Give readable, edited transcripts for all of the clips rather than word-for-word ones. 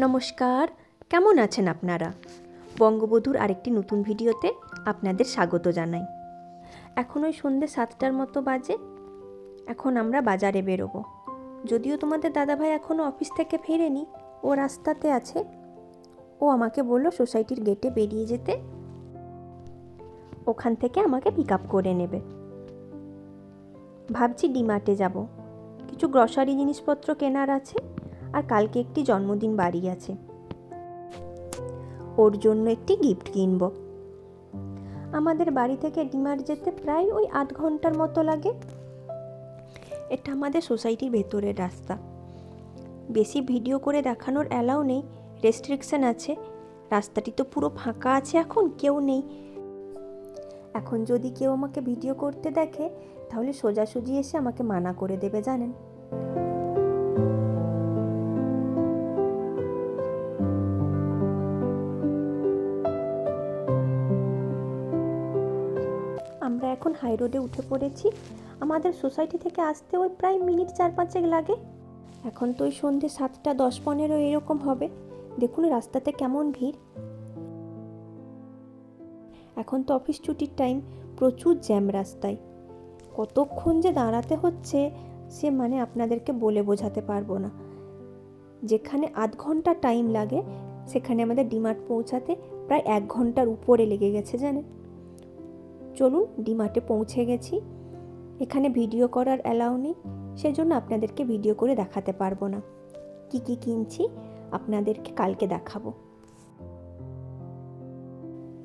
নমস্কার, কেমন আছেন আপনারা? বঙ্গবধূর আরেকটি নতুন ভিডিওতে আপনাদের স্বাগত জানাই। এখন ওই সন্ধ্যে 7টার মতো বাজে। এখন আমরা বাজারে বেরোবো। যদিও তোমাদের দাদাভাই এখনও অফিস থেকে ফেরেনি, ও রাস্তাতে আছে। ও আমাকে বলল সোসাইটির গেটে বেরিয়ে যেতে, ওখান থেকে আমাকে পিক আপ করে নেবে। ভাবছি ডিমার্টে যাব, কিছু গ্রসারি জিনিসপত্র কেনার আছে, আর কালকে একটি জন্মদিন বাড়ি আছে, ওর জন্য একটি গিফট কিনব। আমাদের বাড়ি থেকে ডিমার্ট যেতে প্রায় ওই আধ ঘন্টার মতো লাগে। এটা আমাদের সোসাইটির ভেতরের রাস্তা। বেশি ভিডিও করে দেখানোর অ্যালাউ নেই, রেস্ট্রিকশন আছে। রাস্তাটি তো পুরো ফাঁকা আছে, এখন কেউ নেই। এখন যদি কেউ আমাকে ভিডিও করতে দেখে তাহলে সোজাসুজি এসে আমাকে মানা করে দেবে, জানেন। আমরা এখন হাই রোডে উঠে পড়েছি। আমাদের সোসাইটি থেকে আসতে ওই প্রায় মিনিট 4-5 লাগে। এখন তো ওই সন্ধ্যে 7টা 10-15 এরকম হবে। দেখুন রাস্তাতে কেমন ভিড়। এখন তো অফিস ছুটির টাইম, প্রচুর জ্যাম রাস্তায়। কতক্ষণ যে দাঁড়াতে হচ্ছে সে মানে আপনাদেরকে বলে বোঝাতে পারবো না। যেখানে আধ ঘন্টা টাইম লাগে সেখানে আমাদের ডিমার্ট পৌঁছাতে প্রায় 1 ঘন্টার উপরে লেগে গেছে, জানেন। চলুন, ডিমার্টে পৌঁছে গেছি। এখানে ভিডিও করার অ্যালাউ নেই, সেজন্য আপনাদেরকে ভিডিও করে দেখাতে পারবো না। কি কি কিনছি আপনাদেরকে কালকে দেখাবো।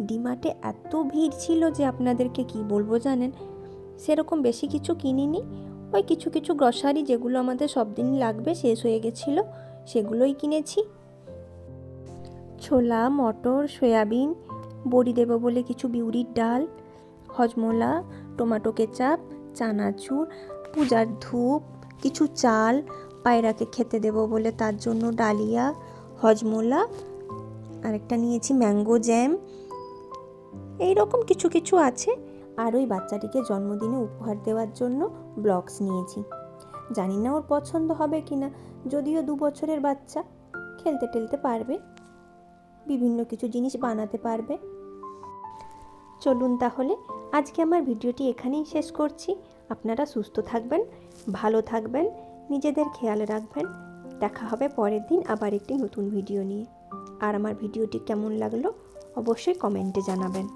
ডিমার্টে এত ভিড় ছিল যে আপনাদেরকে কি বলবো, জানেন। সেরকম বেশি কিছু কিনিনি, ওই কিছু কিছু গ্রসারি যেগুলো আমাদের সব দিন লাগবে শেষ হয়ে গেছিলো সেগুলোই কিনেছি। ছোলা, মটর, সয়াবিন, বড়ি দেবো বলে কিছু বিউলির ডাল, হজমোলা, টমেটো কেচাপ, চানাচুর, পূজার ধূপ, কিছু চাল, পায়রাকে খেতে দেবো বলে তার জন্য ডালিয়া, হজমোলা, আরেকটা নিয়েছি ম্যাঙ্গো জ্যাম। এইরকম কিছু কিছু আছে। আর ওই বাচ্চাটিকে জন্মদিনে উপহার দেওয়ার জন্য ব্লকস নিয়েছি। জানি না ওর পছন্দ হবে কিনা, যদিও 2 বছরের বাচ্চা, খেলতে টেলতে পারবে, বিভিন্ন কিছু জিনিস বানাতে পারবে। চলুন তাহলে আজকে আমার ভিডিওটি এখানেই শেষ করছি। আপনারা সুস্থ থাকবেন, ভালো থাকবেন, নিজেদের খেয়াল রাখবেন। দেখা হবে পরের দিন আবার একটি নতুন ভিডিও নিয়ে। আর আমার ভিডিওটি কেমন লাগলো অবশ্যই কমেন্টে জানাবেন।